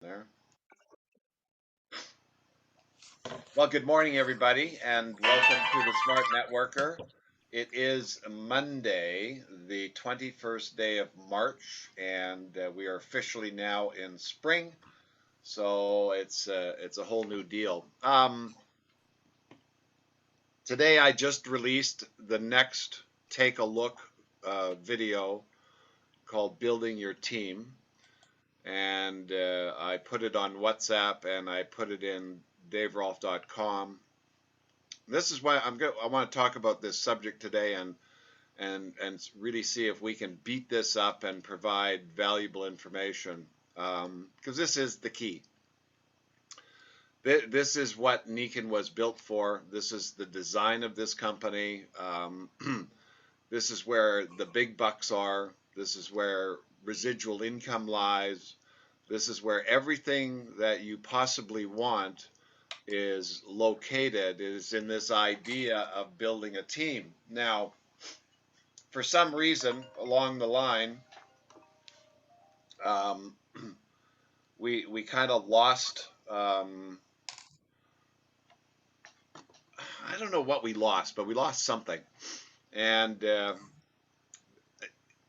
There. Well, good morning, everybody, and welcome to the Smart Networker. It is Monday, the 21st day of March, and we are officially now in spring. So it's a whole new deal. Today, I just released the next take a look video called "Building Your Team," and I put it on WhatsApp and I put it in daverolf.com. This is why I want to talk about this subject today and really see if we can beat this up and provide valuable information, because this is the key. This is what Nikon was built for. This is the design of this company. This is where the big bucks are. This is where residual income lies. This is where everything that you possibly want is located, is in this idea of building a team. Now, for some reason along the line, um, we kind of lost. I don't know what we lost, but we lost something, and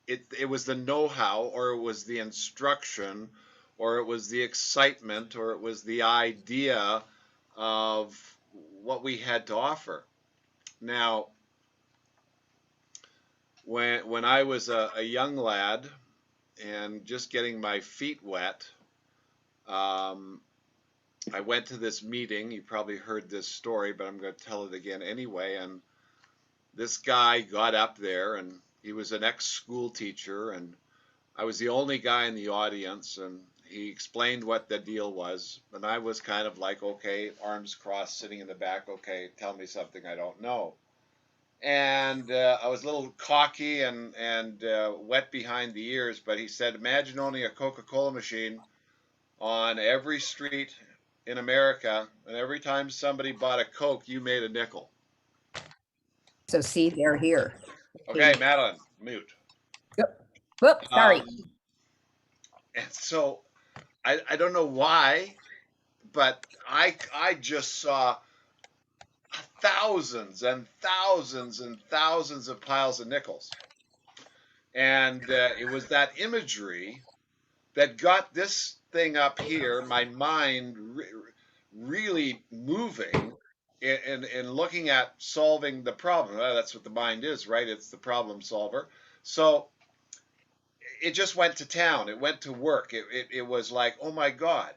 it was the know-how, or it was the instruction, or it was the excitement, or it was the idea of what we had to offer. Now, when I was a young lad and just getting my feet wet, um, I went to this meeting. You probably heard this story, but I'm going to tell it again anyway. And this guy got up there, and he was an ex-school teacher, and I was the only guy in the audience, and he explained what the deal was, and I was kind of like, okay, arms crossed, sitting in the back, okay, tell me something I don't know. And I was a little cocky and wet behind the ears, but he said, imagine owning a Coca-Cola machine on every street in America, and every time somebody bought a Coke, you made a nickel. So see, they're here. Okay, Madeline, mute. Yep. Whoop, sorry. And so I don't know why, but I just saw thousands and thousands and thousands of piles of nickels. And it was that imagery that got this thing up here, my mind really moving in looking at solving the problem. Well, that's what the mind is, right? It's the problem solver. So it just went to town. It went to work. It was like, oh my God,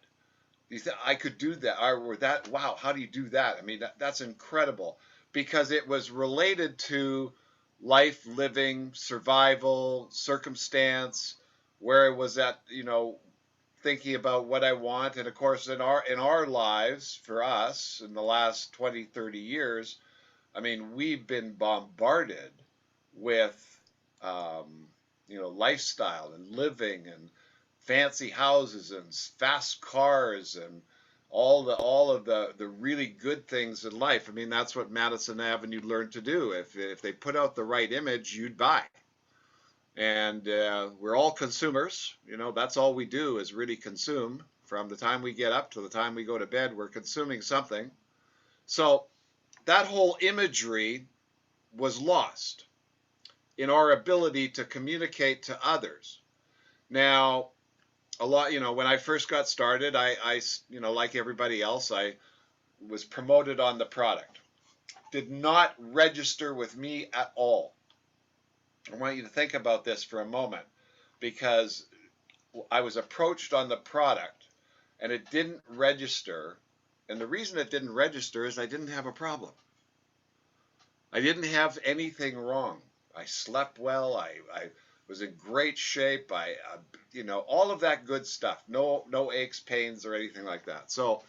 I could do that, or that. Wow, how do you do that? I mean, that's incredible, because it was related to life, living, survival, circumstance, where it was at, thinking about what I want. And of course, in our lives, for us, in the last 20, 30 years, I mean, we've been bombarded with lifestyle and living and fancy houses and fast cars and all of the really good things in life. I mean, that's what Madison Avenue learned to do. If they put out the right image, you'd buy. And we're all consumers. That's all we do is really consume. From the time we get up to the time we go to bed, we're consuming something. So that whole imagery was lost in our ability to communicate to others. Now, a lot, when I first got started, I like everybody else, I was promoted on the product. Did not register with me at all. I want you to think about this for a moment, because I was approached on the product and it didn't register. And the reason it didn't register is I didn't have a problem. I didn't have anything wrong. I slept well. I was in great shape. All of that good stuff. No aches, pains, or anything like that. So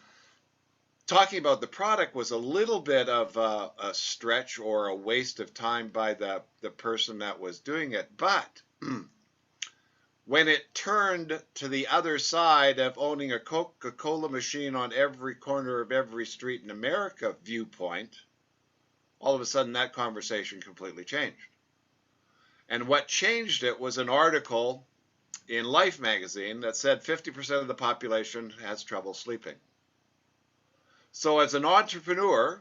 talking about the product was a little bit of a stretch or a waste of time by the person that was doing it. But when it turned to the other side of owning a Coca-Cola machine on every corner of every street in America viewpoint, all of a sudden that conversation completely changed. And what changed it was an article in Life magazine that said 50% of the population has trouble sleeping. So as an entrepreneur,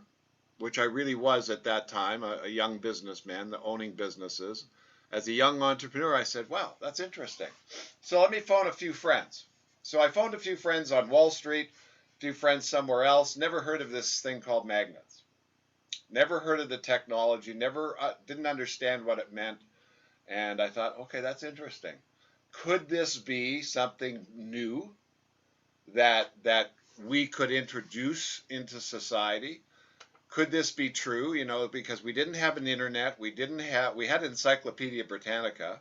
which I really was at that time, a young businessman owning businesses, as a young entrepreneur, I said, wow, that's interesting. So let me phone a few friends. So I phoned a few friends on Wall Street, a few friends somewhere else, never heard of this thing called magnets. Never heard of the technology, never didn't understand what it meant. And I thought, okay, that's interesting. Could this be something new that we could introduce into society? Could this be true? You know, because we didn't have an internet, we had Encyclopedia Britannica,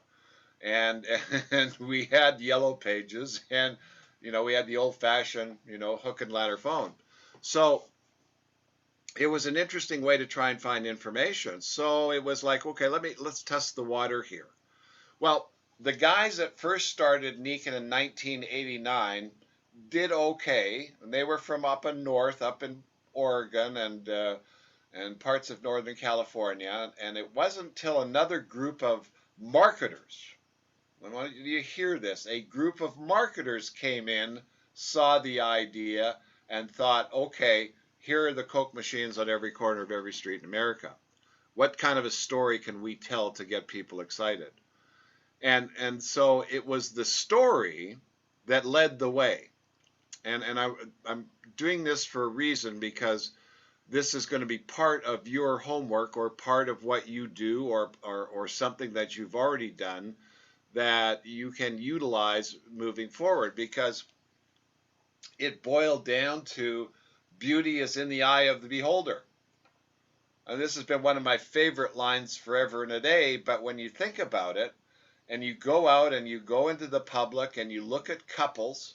and and we had Yellow Pages, and you know, we had the old-fashioned, you know, hook and ladder phone. So it was an interesting way to try and find information. So it was like, okay, let's test the water here. Well, the guys that first started Niken in 1989 did okay, and they were from up in north, up in Oregon and parts of Northern California. And it wasn't until another group of marketers, I want you to hear this, a group of marketers came in, saw the idea, and thought, okay, here are the Coke machines on every corner of every street in America. What kind of a story can we tell to get people excited? And so it was the story that led the way. And I'm doing this for a reason, because this is going to be part of your homework or part of what you do, or something that you've already done that you can utilize moving forward, because it boiled down to beauty is in the eye of the beholder. And this has been one of my favorite lines forever and a day, but when you think about it, and you go out and you go into the public and you look at couples,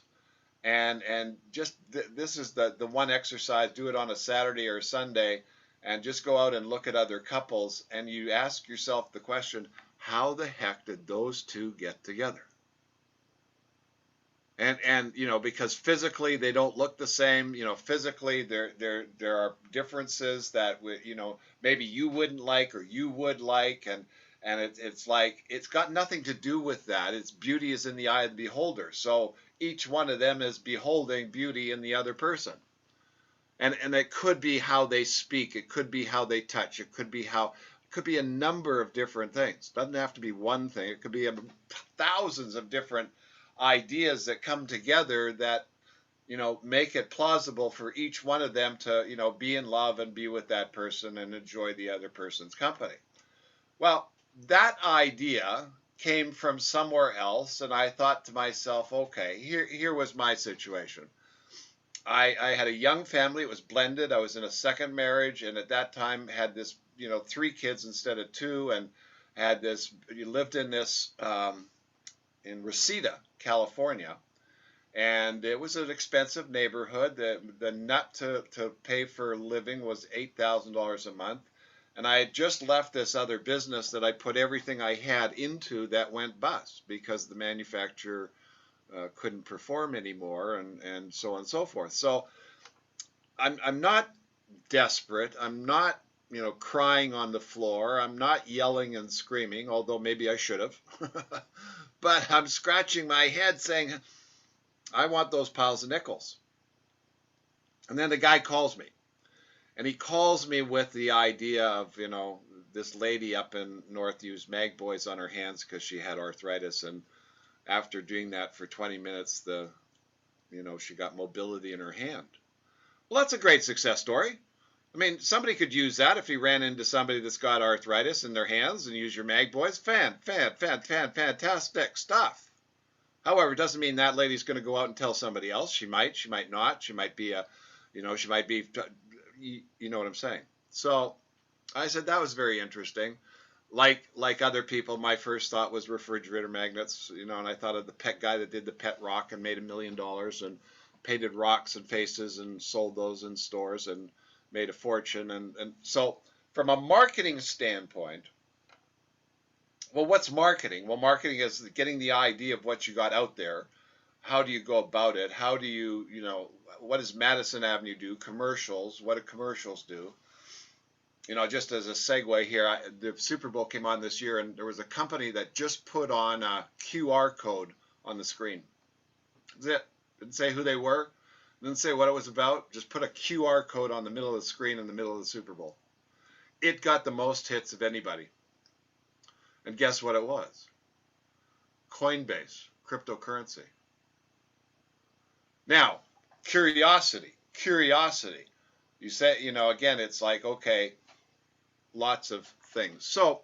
and just this is the one exercise, do it on a Saturday or a Sunday, and just go out and look at other couples, and you ask yourself the question, how the heck did those two get together? And you know, because physically they don't look the same. You know, physically there are differences that you know, maybe you wouldn't like or you would like, and it's like it's got nothing to do with that. It's beauty is in the eye of the beholder. So each one of them is beholding beauty in the other person. And it could be how they speak, it could be how they touch, it could be a number of different things. It doesn't have to be one thing. It could be thousands of different ideas that come together that, you know, make it plausible for each one of them to, you know, be in love and be with that person and enjoy the other person's company. Well, that idea came from somewhere else, and I thought to myself, okay, here was my situation. I had a young family. It was blended. I was in a second marriage, and at that time had this, you know, 3 kids instead of 2, and had this. You lived in this in Reseda, California, and it was an expensive neighborhood. The nut to pay for living was $8,000 a month, and I had just left this other business that I put everything I had into that went bust because the manufacturer couldn't perform anymore, and so on and so forth. So I'm not desperate. I'm not, you know, crying on the floor. I'm not yelling and screaming, although maybe I should have. But I'm scratching my head saying, I want those piles of nickels. And then the guy calls me. And he calls me with the idea of, you know, this lady up in North used Mag Boys on her hands because she had arthritis, and after doing that for 20 minutes, you know, she got mobility in her hand. Well, that's a great success story. I mean, somebody could use that if he ran into somebody that's got arthritis in their hands and use your Mag Boys. Fantastic stuff. However, it doesn't mean that lady's going to go out and tell somebody else. She might not. She might be you know what I'm saying. So I said that was very interesting. Like other people, my first thought was refrigerator magnets, you know, and I thought of the pet guy that did the pet rock and made $1 million and painted rocks and faces and sold those in stores and made a fortune. And so from a marketing standpoint, well, what's marketing? Well, marketing is getting the idea of what you got out there. How do you go about it? How do you, you know, what does Madison Avenue do? Commercials. What do commercials do? You know, just as a segue here, the Super Bowl came on this year, and there was a company that just put on a QR code on the screen. That's it. Didn't say who they were. Didn't say what it was about. Just put a QR code on the middle of the screen in the middle of the Super Bowl. It got the most hits of anybody. And guess what it was? Coinbase, cryptocurrency. Now, curiosity. You say, you know, again, it's like, okay, lots of things. So,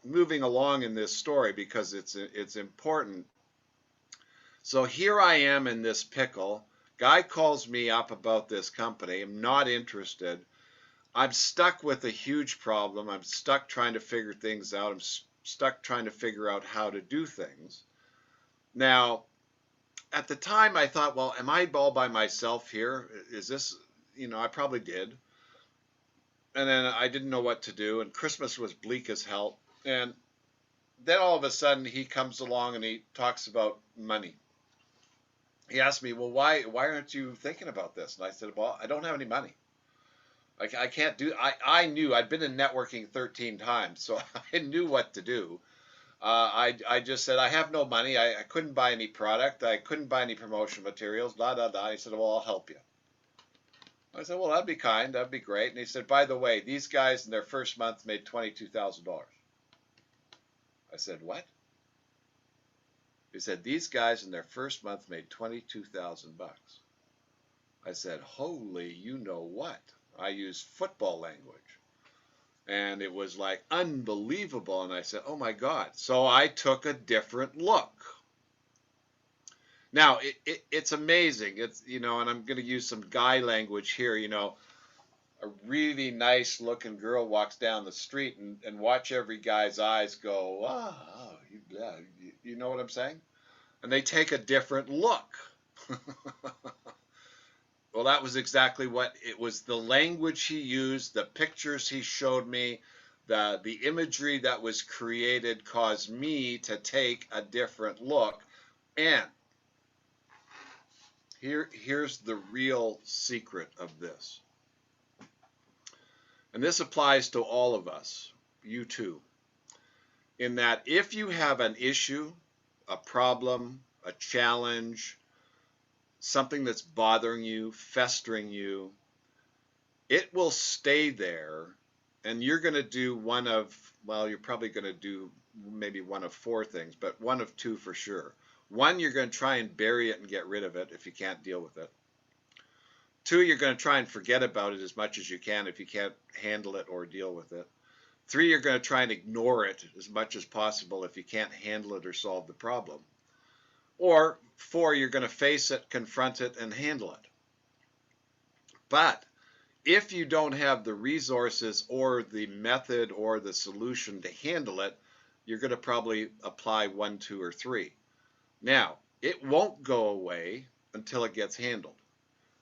moving along in this story because it's important. So here I am in this pickle. Guy calls me up about this company. I'm not interested. I'm stuck with a huge problem. I'm stuck trying to figure things out. I'm stuck trying to figure out how to do things. Now, at the time I thought, well, am I all by myself here? Is this, you know, I probably did. And then I didn't know what to do, and Christmas was bleak as hell. And then all of a sudden he comes along and he talks about money. He asked me, well, why aren't you thinking about this? And I said, well, I don't have any money. I can't do, I knew, I'd been in networking 13 times, so I knew what to do. I just said, I have no money. I couldn't buy any product. I couldn't buy any promotion materials, blah, blah, blah. He said, well, I'll help you. I said, well, that'd be kind. That'd be great. And he said, by the way, these guys in their first month made $22,000. I said, what? He said, these guys in their first month made $22,000. I said, holy, you know what? I used football language. And it was like unbelievable. And I said, oh my God. So I took a different look. Now, it's amazing. It's, you know, and I'm going to use some guy language here, you know, a really nice looking girl walks down the street and watch every guy's eyes go, wow, you know what I'm saying? And they take a different look. Well, that was exactly what it was. The language he used, the pictures he showed me, the imagery that was created caused me to take a different look. And here's the real secret of this. And this applies to all of us, you too, in that if you have an issue, a problem, a challenge, something that's bothering you, festering you, it will stay there, and you're going to do one of, well, you're probably going to do maybe one of four things, but one of two for sure. One, you're going to try and bury it and get rid of it if you can't deal with it. Two, you're going to try and forget about it as much as you can if you can't handle it or deal with it. Three, you're going to try and ignore it as much as possible if you can't handle it or solve the problem. Or four, you're going to face it, confront it, and handle it. But if you don't have the resources or the method or the solution to handle it, you're going to probably apply 1, 2, or 3. Now, it won't go away until it gets handled.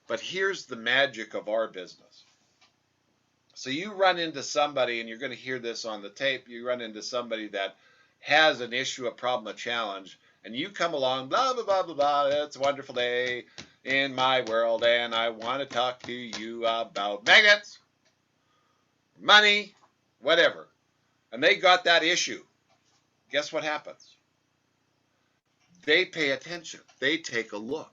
But here's the magic of our business. So you run into somebody, and you're going to hear this on the tape, you run into somebody that has an issue, a problem, a challenge, and you come along, blah, blah, blah, blah, blah, it's a wonderful day in my world, and I want to talk to you about magnets, money, whatever. And they got that issue. Guess what happens? They pay attention. They take a look.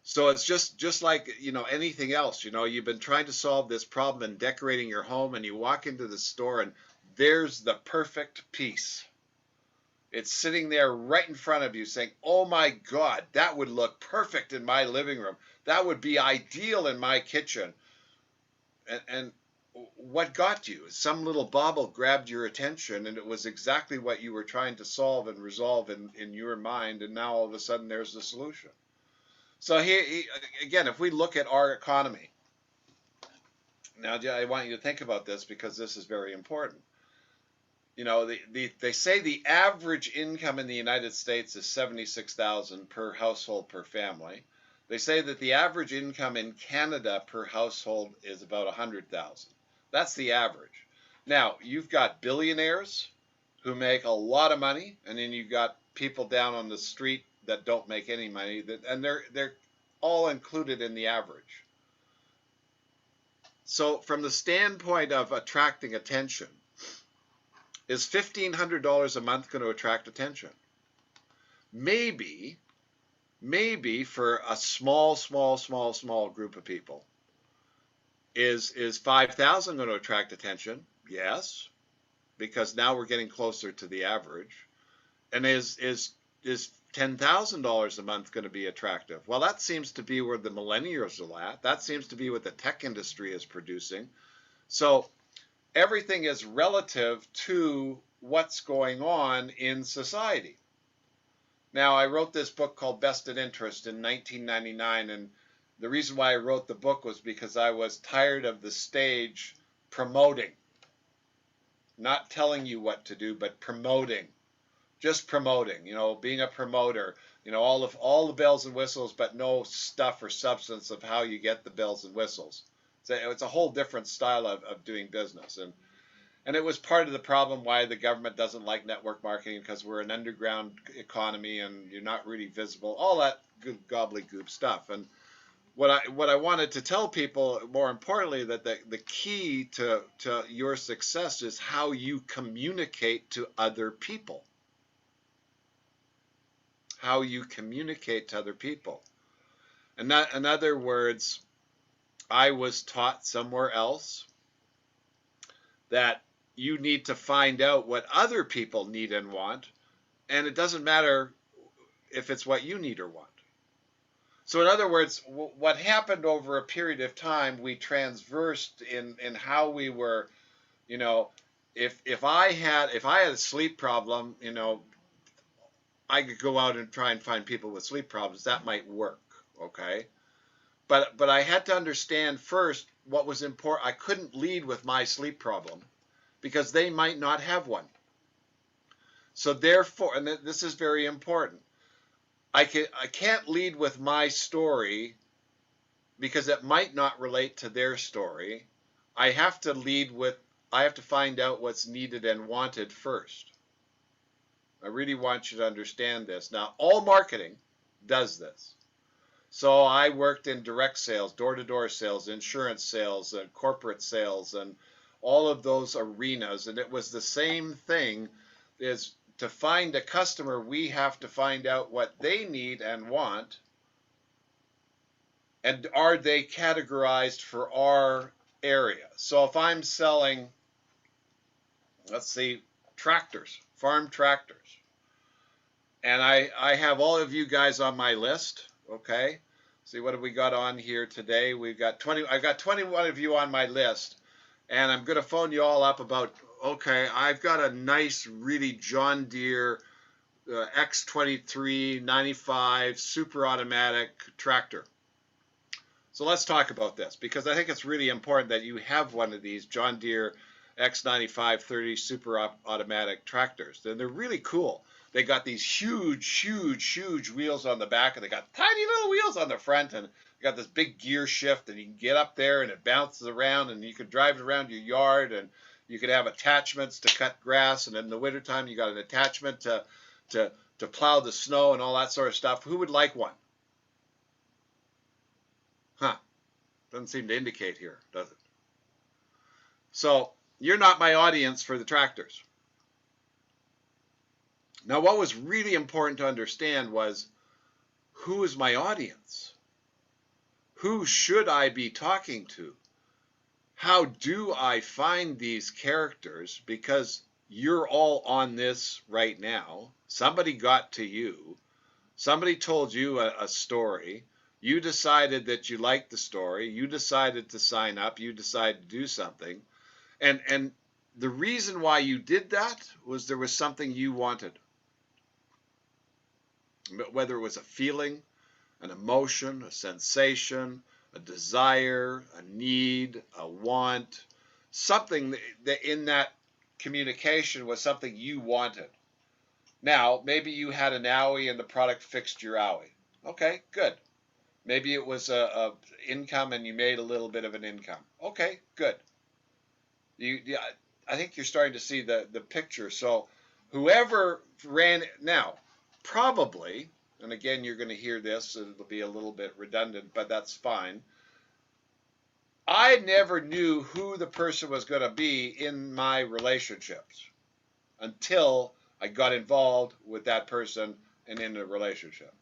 So it's just like, you know, anything else. You know, you've been trying to solve this problem and decorating your home, and you walk into the store, and there's the perfect piece. It's sitting there right in front of you saying, oh my God, that would look perfect in my living room. That would be ideal in my kitchen. And what got you? Some little bauble grabbed your attention, and it was exactly what you were trying to solve and resolve in your mind, and now all of a sudden there's the solution. So here, again, if we look at our economy, now I want you to think about this because this is very important. You know, they say the average income in the United States is $76,000 per household per family. They say that the average income in Canada per household is about $100,000. That's the average. Now, you've got billionaires who make a lot of money, and then you've got people down on the street that don't make any money, and they're all included in the average. So from the standpoint of attracting attention, is $1,500 a month going to attract attention? maybe for a small group of people, is 5,000 going to attract attention? Yes, because now we're getting closer to the average. And is $10,000 a month going to be attractive? Well, that seems to be where the millennials are at. That seems to be what the tech industry is producing. So everything is relative to what's going on in society. Now, I wrote this book called Vested Interest in 1999, and the reason why I wrote the book was because I was tired of the stage promoting, not telling you what to do, but promoting, just promoting, being a promoter, all the bells and whistles, but no stuff or substance of how you get the bells and whistles. It's a whole different style of doing business. And it was part of the problem why the government doesn't like network marketing, because we're an underground economy and you're not really visible, all that good gobbledygook stuff. And what I wanted to tell people, more importantly, that the key to your success is how you communicate to other people. How you communicate to other people. And that, in other words, I was taught somewhere else that you need to find out what other people need and want, and it doesn't matter if it's what you need or want. So in other words, what happened over a period of time, we transversed in how we were, if I had a sleep problem, I could go out and try and find people with sleep problems. That might work, okay? But I had to understand first what was important. I couldn't lead with my sleep problem because they might not have one. So therefore, and this is very important, I can't lead with my story because it might not relate to their story. I have to find out what's needed and wanted first. I really want you to understand this. Now, all marketing does this. So I worked in direct sales, door-to-door sales, insurance sales, and corporate sales, and all of those arenas. And it was the same thing. Is to find a customer, we have to find out what they need and want. And are they categorized for our area? So if I'm selling, let's see, tractors, farm tractors, and I have all of you guys on my list, okay? See, what have we got on here today? I've got 21 of you on my list, and I'm going to phone you all up about, okay, I've got a nice, really John Deere X23 95 super automatic tractor. So let's talk about this, because I think it's really important that you have one of these John Deere X95 30 super automatic tractors. And they're really cool. They got these huge wheels on the back, and they got tiny little wheels on the front, and you got this big gear shift, and you can get up there, and it bounces around, and you can drive it around your yard, and you could have attachments to cut grass, and in the wintertime, you got an attachment to plow the snow and all that sort of stuff. Who would like one? Huh. Doesn't seem to indicate here, does it? So you're not my audience for the tractors. Now, what was really important to understand was, who is my audience? Who should I be talking to? How do I find these characters? Because you're all on this right now. Somebody got to you. Somebody told you a story. You decided that you liked the story. You decided to sign up. You decided to do something. And the reason why you did that was there was something you wanted. Whether it was a feeling, an emotion, a sensation, a desire, a need, a want, something that in that communication was something you wanted. Now, maybe you had an owie and the product fixed your owie. Okay, good. Maybe it was a income and you made a little bit of an income. Okay, good. I think you're starting to see the picture. So whoever ran it, now, probably, and again, you're going to hear this, and it'll be a little bit redundant, but that's fine. I never knew who the person was going to be in my relationships until I got involved with that person and in a relationship.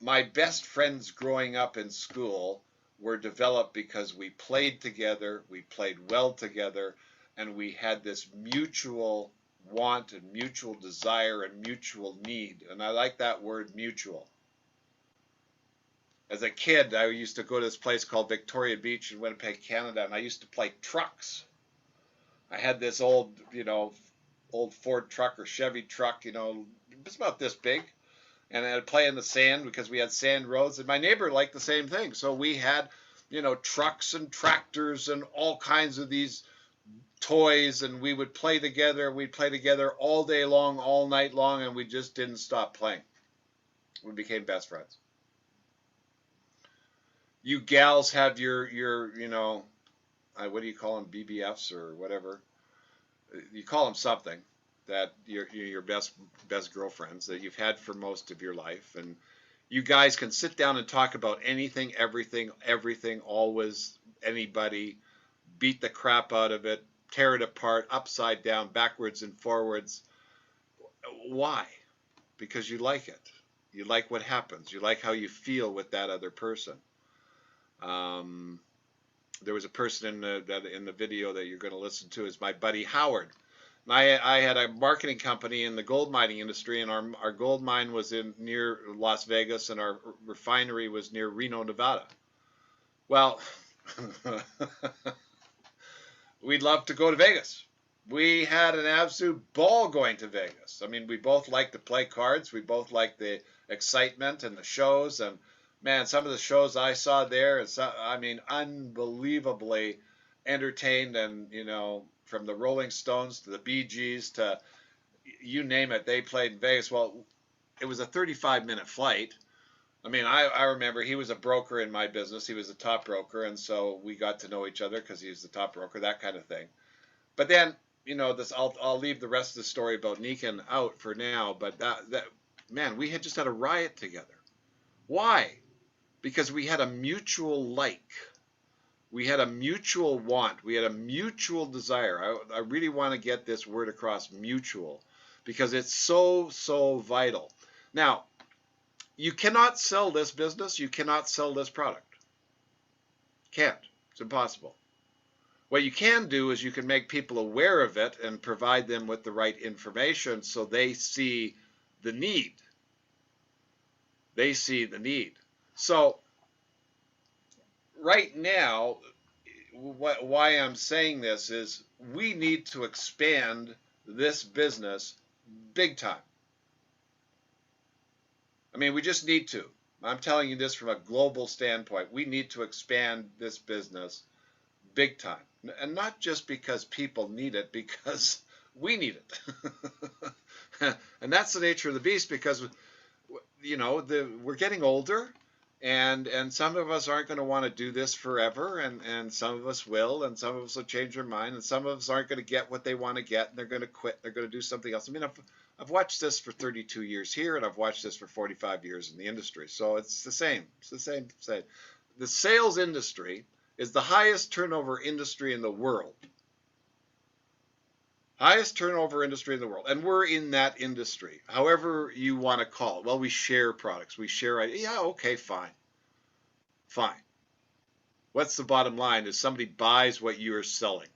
My best friends growing up in school were developed because we played together, we played well together, and we had this mutual want and mutual desire and mutual need. And I like that word, mutual. As a kid, I used to go to this place called Victoria Beach in Winnipeg, Canada, and I used to play trucks. I had this old, old Ford truck or Chevy truck, it's about this big. And I'd play in the sand because we had sand roads. And my neighbor liked the same thing. So we had, trucks and tractors and all kinds of these toys. And we would play together. We'd play together all day long, all night long. And we just didn't stop playing. We became best friends. You gals have your what do you call them, BBFs or whatever? You call them something that your best girlfriends that you've had for most of your life, and you guys can sit down and talk about anything, everything, always, anybody, beat the crap out of it, tear it apart, upside down, backwards and forwards. Why? Because you like it. You like what happens. You like how you feel with that other person. There was a person in the video that you're going to listen to is my buddy Howard. I had a marketing company in the gold mining industry, and our gold mine was near Las Vegas, and our refinery was near Reno, Nevada. Well, we'd love to go to Vegas. We had an absolute ball going to Vegas. I mean, we both like to play cards. We both like the excitement and the shows. And man, some of the shows I saw there, unbelievably entertained, and from the Rolling Stones to the Bee Gees to you name it, they played in Vegas. Well, it was a 35-minute flight. I mean, I remember he was a broker in my business. He was a top broker, and so we got to know each other because he was the top broker, that kind of thing. But then, I'll leave the rest of the story about Nikan out for now. But man, we had just had a riot together. Why? Because we had a mutual like. We had a mutual want. We had a mutual desire. I really want to get this word across, mutual, because it's so, so vital. Now, you cannot sell this business. You cannot sell this product. Can't. It's impossible. What you can do is you can make people aware of it and provide them with the right information so they see the need. They see the need. So, right now, why I'm saying this is we need to expand this business big time. I mean, we just need to. I'm telling you this from a global standpoint. We need to expand this business big time. And not just because people need it, because we need it. And that's the nature of the beast, because, we're getting older. And some of us aren't going to want to do this forever, and some of us will, and some of us will change their mind, and some of us aren't going to get what they want to get, and they're going to quit. They're going to do something else. I mean, I've watched this for 32 years here, and I've watched this for 45 years in the industry. So it's the same. It's the same. The sales industry is the highest turnover industry in the world. Highest turnover industry in the world. And we're in that industry, however you want to call it. Well, we share products. We share ideas. Yeah, okay, fine. Fine. What's the bottom line is somebody buys what you are selling.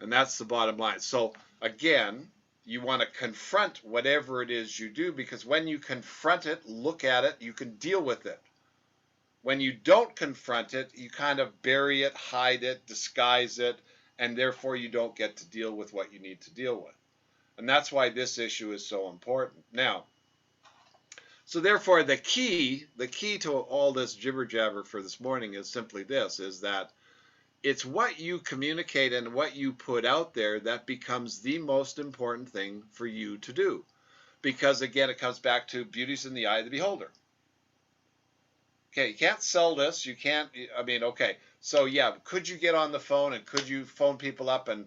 And that's the bottom line. So, again, you want to confront whatever it is you do, because when you confront it, look at it, you can deal with it. When you don't confront it, you kind of bury it, hide it, disguise it, and therefore you don't get to deal with what you need to deal with. And that's why this issue is so important. Now, so therefore the key to all this jibber jabber for this morning is simply this, is that it's what you communicate and what you put out there that becomes the most important thing for you to do. Because again, it comes back to beauty's in the eye of the beholder. Okay, you can't sell this. You can't, okay. So yeah, could you get on the phone and could you phone people up? And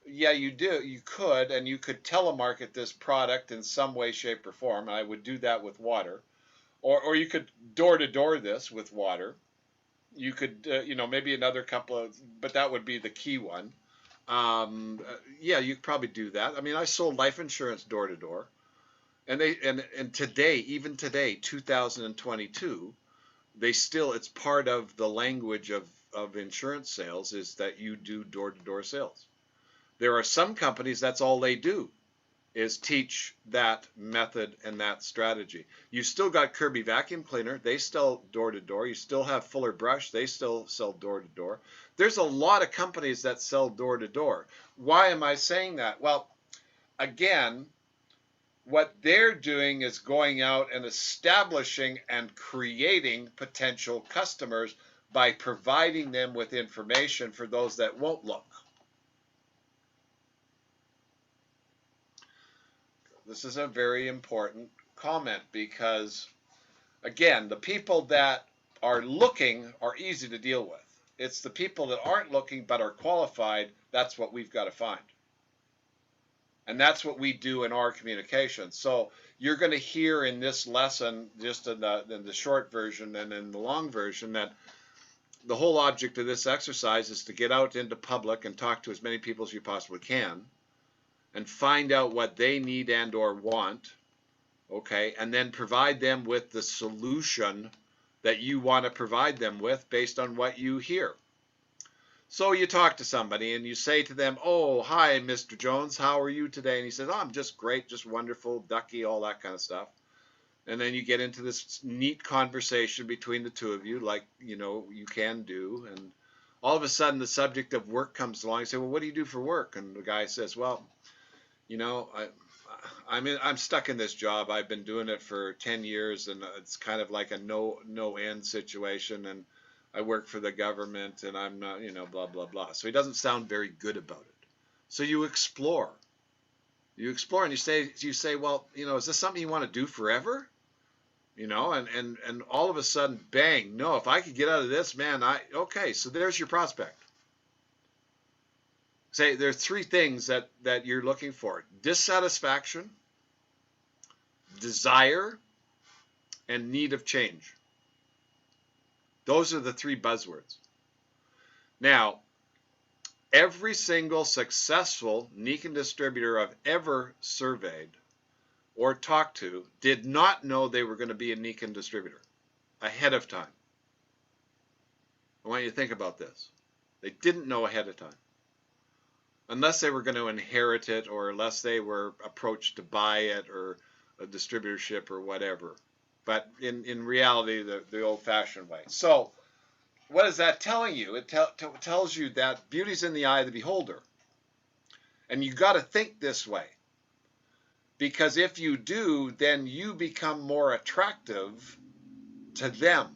yeah, you could, and you could telemarket this product in some way, shape, or form. And I would do that with water. Or you could door-to-door this with water. You could, maybe another couple of, but that would be the key one. Yeah, you could probably do that. I mean, I sold life insurance door to door, and today, even today, 2022, they still, it's part of the language of insurance sales is that you do door to door sales. There are some companies that's all they do is teach that method and that strategy. You still got Kirby Vacuum Cleaner, they sell door to door. You still have Fuller Brush, they still sell door to door. There's a lot of companies that sell door to door. Why am I saying that? Well, again, what they're doing is going out and establishing and creating potential customers by providing them with information for those that won't look. This is a very important comment because, again, the people that are looking are easy to deal with. It's the people that aren't looking but are qualified, that's what we've got to find. And that's what we do in our communication. So you're going to hear in this lesson, just in the short version and in the long version, that the whole object of this exercise is to get out into public and talk to as many people as you possibly can and find out what they need and or want, okay, and then provide them with the solution that you want to provide them with based on what you hear. So you talk to somebody and you say to them, oh, hi, Mr. Jones, how are you today? And he says, oh, I'm just great, just wonderful, ducky, all that kind of stuff. And then you get into this neat conversation between the two of you, like, you know, you can do. And all of a sudden the subject of work comes along. You say, well, what do you do for work? And the guy says, well, you know, I'm stuck in this job. I've been doing it for 10 years, and it's kind of like a no end situation. And I work for the government, and I'm not, you know, blah blah blah. So he doesn't sound very good about it. So you explore, and you say, well, you know, is this something you want to do forever? You know, and all of a sudden, bang! No, if I could get out of this, man, okay. So there's your prospect. Say there are three things that you're looking for: dissatisfaction, desire, and need of change. Those are the three buzzwords. Now, every single successful Nikon distributor I've ever surveyed or talked to did not know they were going to be a Nikon distributor ahead of time. I want you to think about this. They didn't know ahead of time. Unless they were going to inherit it, or unless they were approached to buy it, or a distributorship, or whatever. But in reality, the old-fashioned way. So what is that telling you? It tells you that beauty's in the eye of the beholder. And you got to think this way. Because if you do, then you become more attractive to them.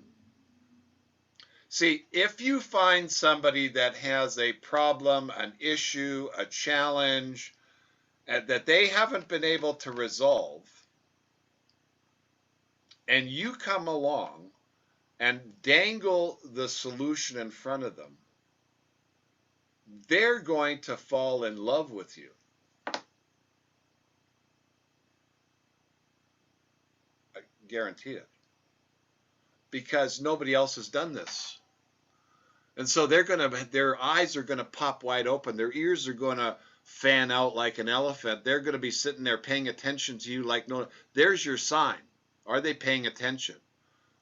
See, if you find somebody that has a problem, an issue, a challenge that they haven't been able to resolve, and you come along and dangle the solution in front of them, they're going to fall in love with you. I guarantee it. Because nobody else has done this. And so their eyes are going to pop wide open. Their ears are going to fan out like an elephant. They're going to be sitting there paying attention to you like no. There's your sign. Are they paying attention?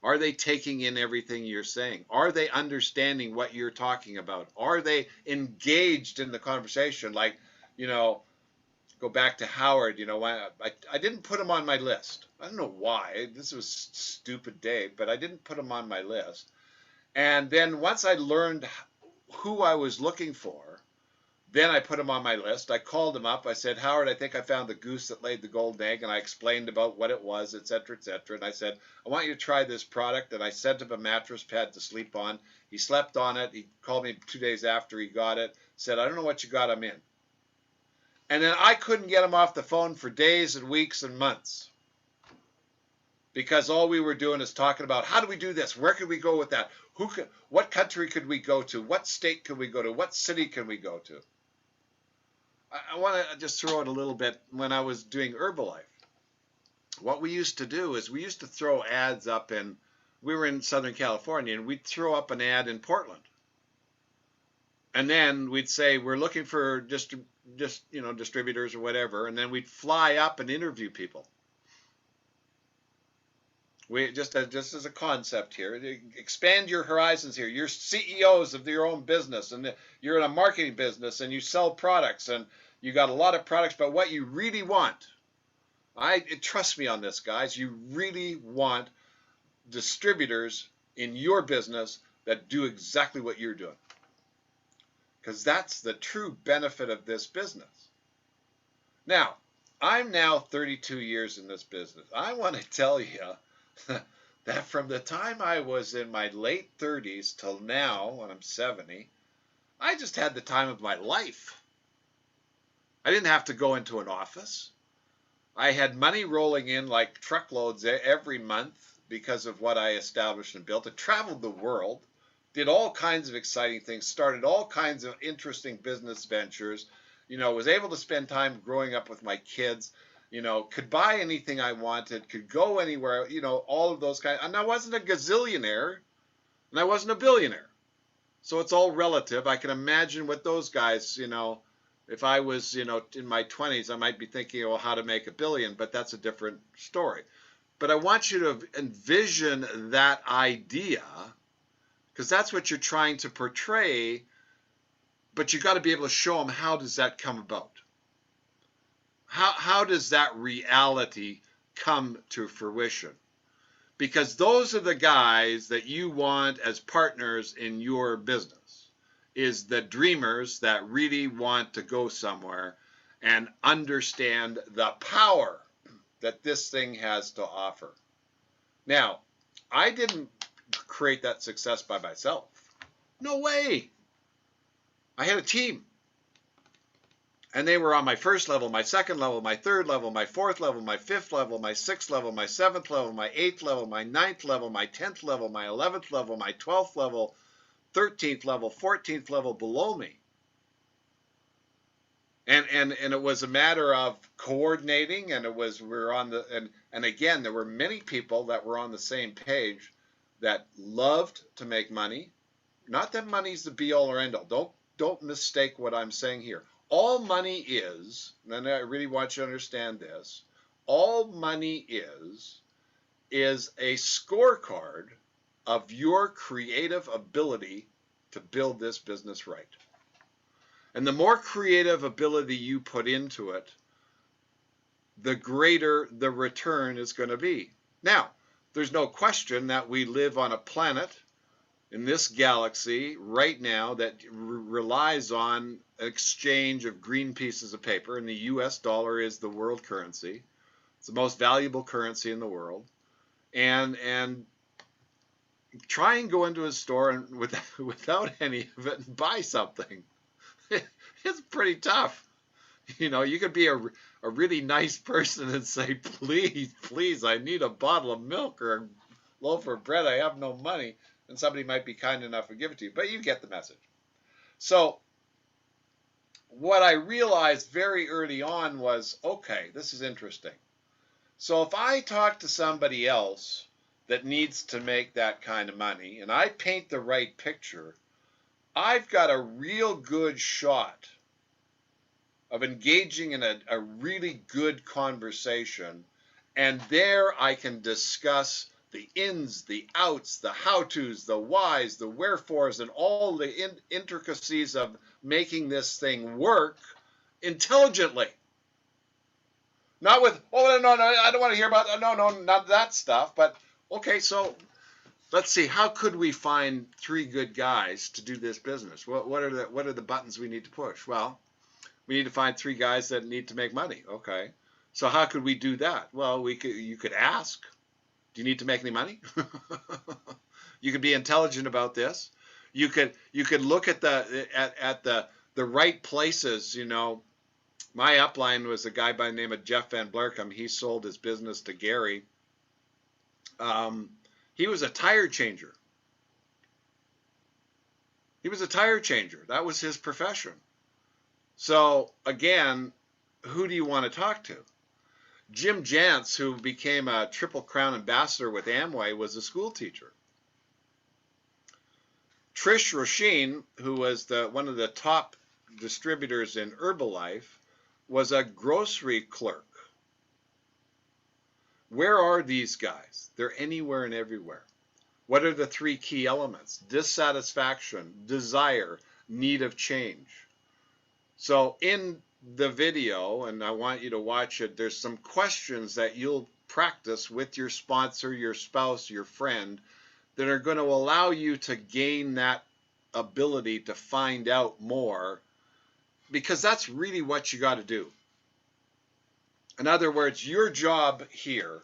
Are they taking in everything you're saying? Are they understanding what you're talking about? Are they engaged in the conversation? Like, you know, go back to Howard, you know, I didn't put him on my list. I don't know why. This was a stupid day, but I didn't put him on my list. And then once I learned who I was looking for, then I put him on my list. I called him up. I said, Howard, I think I found the goose that laid the golden egg. And I explained about what it was, et cetera, et cetera. And I said, I want you to try this product. And I sent him a mattress pad to sleep on. He slept on it. He called me 2 days after he got it. Said, I don't know what you got him in. And then I couldn't get him off the phone for days and weeks and months. Because all we were doing is talking about, how do we do this? Where could we go with that? What country could we go to? What state could we go to? What city can we go to? I want to just throw it a little bit. When I was doing Herbalife, what we used to do is we used to throw ads up we were in Southern California, and we'd throw up an ad in Portland. And then we'd say we're looking for just distributors or whatever, and then we'd fly up and interview people. We just as a concept here, expand your horizons here. You're CEOs of your own business, and you're in a marketing business, and you sell products, and you got a lot of products. But what you really want, trust me on this, guys, you really want distributors in your business that do exactly what you're doing, because that's the true benefit of this business. Now, I'm now 32 years in this business. I want to tell you that from the time I was in my late 30s till now, when I'm 70, I just had the time of my life. I didn't have to go into an office. I had money rolling in like truckloads every month because of what I established and built. I traveled the world, did all kinds of exciting things, started all kinds of interesting business ventures, was able to spend time growing up with my kids, could buy anything I wanted, could go anywhere, all of those kinds. And I wasn't a gazillionaire, and I wasn't a billionaire. So it's all relative. I can imagine what those guys, if I was, in my 20s, I might be thinking, well, how to make $1 billion, but that's a different story. But I want you to envision that idea, because that's what you're trying to portray, but you got to be able to show them, how does that come about? How does that reality come to fruition? Because those are the guys that you want as partners in your business, is the dreamers that really want to go somewhere and understand the power that this thing has to offer. Now, I didn't create that success by myself. No way. I had a team. And they were on my first level, my second level, my third level, my fourth level, my fifth level, my sixth level, my seventh level, my eighth level, my ninth level, my 10th level, my 11th level, my 12th level, 13th level, 14th level below me. And it was a matter of coordinating, and and again, there were many people that were on the same page that loved to make money. Not that money's the be all or end all. Don't mistake what I'm saying here. All money is, and I really want you to understand this, all money is a scorecard of your creative ability to build this business right. And the more creative ability you put into it, the greater the return is going to be. Now, there's no question that we live on a planet in this galaxy right now that relies on exchange of green pieces of paper, and the US dollar is the world currency. It's the most valuable currency in the world. And try and go into a store and without any of it and buy something. It's pretty tough. You could be a really nice person and say, please, I need a bottle of milk or a loaf of bread. I have no money. And somebody might be kind enough to give it to you, but you get the message. So what I realized very early on was, okay, this is interesting. So if I talk to somebody else that needs to make that kind of money, and I paint the right picture, I've got a real good shot of engaging in a really good conversation, and there I can discuss the ins, the outs, the how-tos, the whys, the wherefores, and all the intricacies of making this thing work intelligently. Not with, oh, no, I don't want to hear about, no, not that stuff. But, okay, so let's see, how could we find 3 good guys to do this business? What are the buttons we need to push? Well, we need to find 3 guys that need to make money. Okay, so how could we do that? Well, you could ask, do you need to make any money? You could be intelligent about this. You could look at the right places. My upline was a guy by the name of Jeff Van Blarcom. He sold his business to Gary. He was a tire changer. That was his profession. So again, who do you want to talk to? Jim Jantz, who became a Triple Crown ambassador with Amway, was a school teacher. Trish Rochine, who was one of the top distributors in Herbalife, was a grocery clerk. Where are these guys? They're anywhere and everywhere. What are the three key elements? Dissatisfaction, desire, need of change. So in the video, and I want you to watch it, there's some questions that you'll practice with your sponsor, your spouse, your friend, that are going to allow you to gain that ability to find out more, because that's really what you got to do. In other words, your job here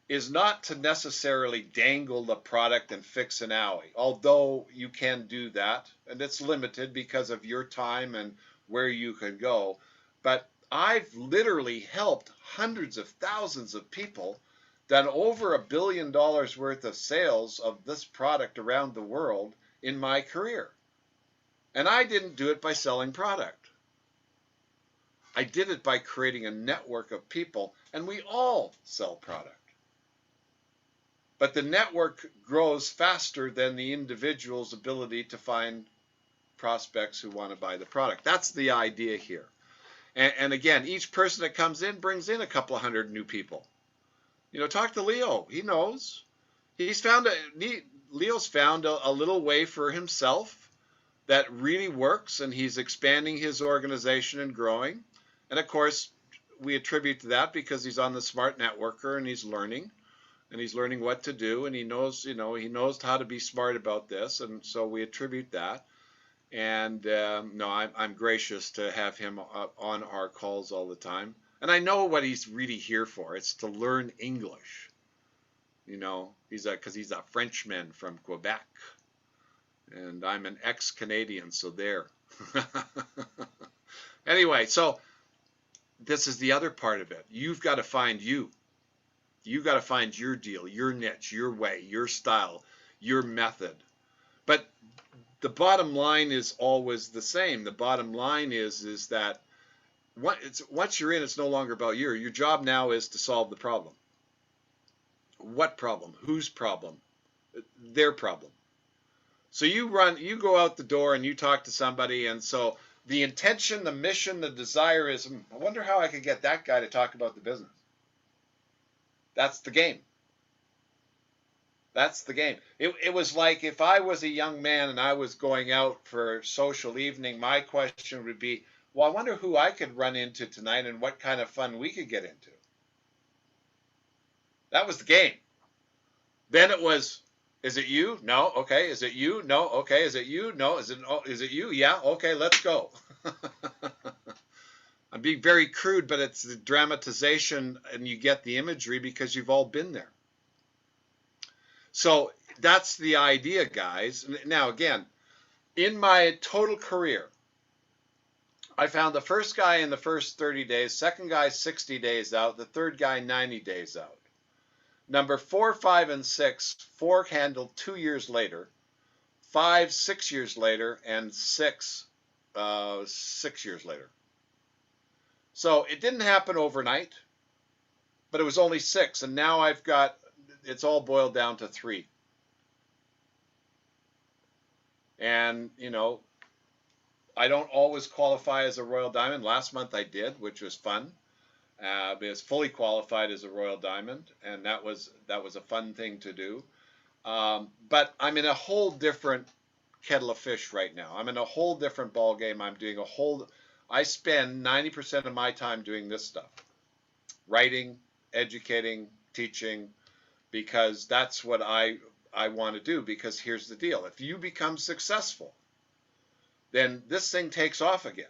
is not to necessarily dangle the product and fix an alley, although you can do that, and it's limited because of your time and where you can go. But I've literally helped hundreds of thousands of people, done over $1 billion worth of sales of this product around the world in my career. And I didn't do it by selling product. I did it by creating a network of people, and we all sell product. But the network grows faster than the individual's ability to find prospects who want to buy the product. That's the idea here. And again, each person that comes in brings in a couple of hundred new people. You know, talk to Leo. He knows. Leo's found a little way for himself that really works, and he's expanding his organization and growing. And of course, we attribute to that because he's on the Smart Networker and he's learning what to do, and he knows how to be smart about this, and so we attribute that. And no, I'm gracious to have him on our calls all the time. And I know what he's really here for. It's to learn English. You know, because he's a Frenchman from Quebec. And I'm an ex-Canadian, so there. Anyway, so this is the other part of it. You've got to find you. You've got to find your deal, your niche, your way, your style, your method. But the bottom line is always the same. The bottom line is that once you're in, it's no longer about you. Your job now is to solve the problem. What problem? Whose problem? Their problem. So you go out the door and you talk to somebody, and so the intention, the mission, the desire is, I wonder how I could get that guy to talk about the business. That's the game. That's the game. It was like if I was a young man and I was going out for social evening, my question would be, well, I wonder who I could run into tonight and what kind of fun we could get into. That was the game. Then it was, is it you? No. Okay. Is it you? No. Okay. Is it you? No. Is it you? Yeah. Okay. Let's go. I'm being very crude, but it's the dramatization, and you get the imagery because you've all been there. So that's the idea, guys. Now, again, in my total career, I found the first guy in the first 30 days, second guy 60 days out, the third guy 90 days out. Number 4, 5, and 6, 4 handled 2 years later, 5, 6 years later, and 6 years later. So it didn't happen overnight, but it was only 6, and now it's all boiled down to 3. And, you know, I don't always qualify as a Royal Diamond. Last month I did, which was fun. I was fully qualified as a Royal Diamond, and that was a fun thing to do. But I'm in a whole different kettle of fish right now. I'm in a whole different ball game. I spend 90% of my time doing this stuff. Writing, educating, teaching, because that's what I want to do. Because here's the deal. If you become successful, then this thing takes off again.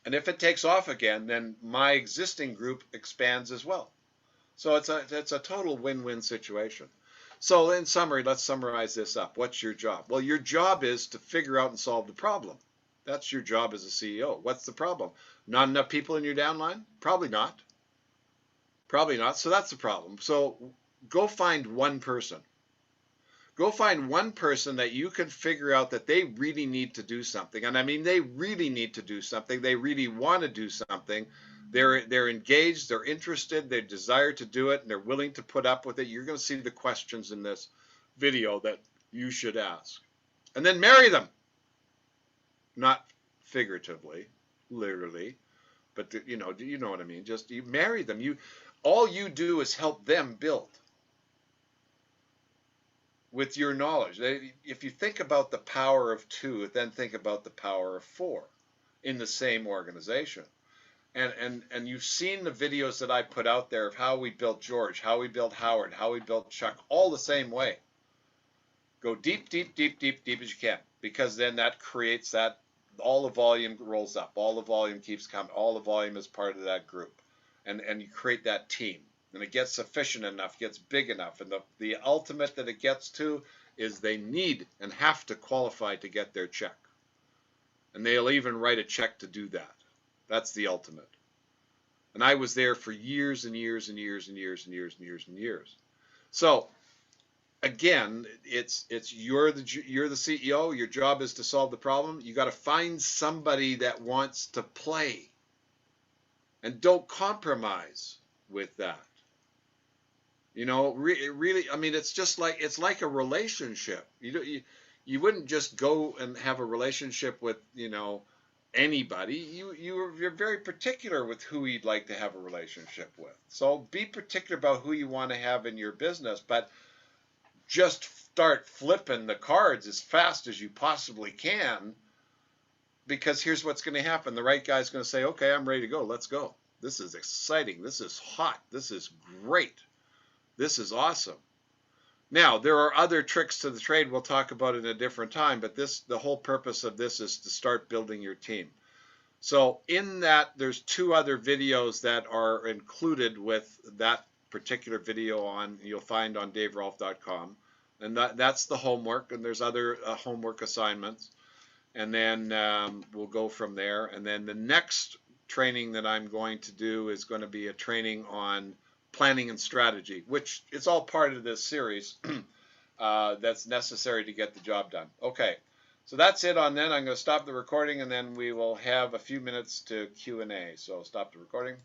And if it takes off again, then my existing group expands as well. So it's a total win-win situation. So in summary, let's summarize this up. What's your job? Well, your job is to figure out and solve the problem. That's your job as a CEO. What's the problem? Not enough people in your downline? Probably not. Probably not. So that's the problem. So go find one person. Go find one person that you can figure out that they really need to do something. And I mean, they really need to do something. They really want to do something. They're engaged, they're interested, they desire to do it, and they're willing to put up with it. You're going to see the questions in this video that You should ask. And then marry them. Not figuratively, literally, but you know what I mean. Just you marry them. All you do is help them build with your knowledge. If you think about the power of two, then think about the power of four in the same organization. And you've seen the videos that I put out there of how we built George, how we built Howard, how we built Chuck, all the same way. Go deep, deep, deep, deep, deep as you can, because then that creates that all the volume rolls up, all the volume keeps coming, all the volume is part of that group, and you create that team, and it gets sufficient enough, gets big enough, and the ultimate that it gets to is they need and have to qualify to get their check, and they'll even write a check to do that. That's the ultimate. And I was there for years and years and years and years and years and years and years. So again, it's you're the CEO. Your job is to solve the problem. You got to find somebody that wants to play, and don't compromise with that. You know, really, I mean, it's like a relationship. You wouldn't just go and have a relationship with anybody. You're very particular with who you'd like to have a relationship with. So be particular about who you want to have in your business, but just start flipping the cards as fast as you possibly can, because here's what's going to happen. The right guy's going to say, okay, I'm ready to go. Let's go. This is exciting. This is hot. This is great. This is awesome. Now, there are other tricks to the trade we'll talk about in a different time, but the whole purpose of this is to start building your team. So in that, there's 2 other videos that are included with that particular video you'll find on daverolf.com. And that's the homework, and there's other homework assignments. And then we'll go from there. And then the next training that I'm going to do is going to be a training on planning and strategy, which is all part of this series that's necessary to get the job done. Okay, so that's it on then. I'm going to stop the recording, and then we will have a few minutes to Q&A. So stop the recording.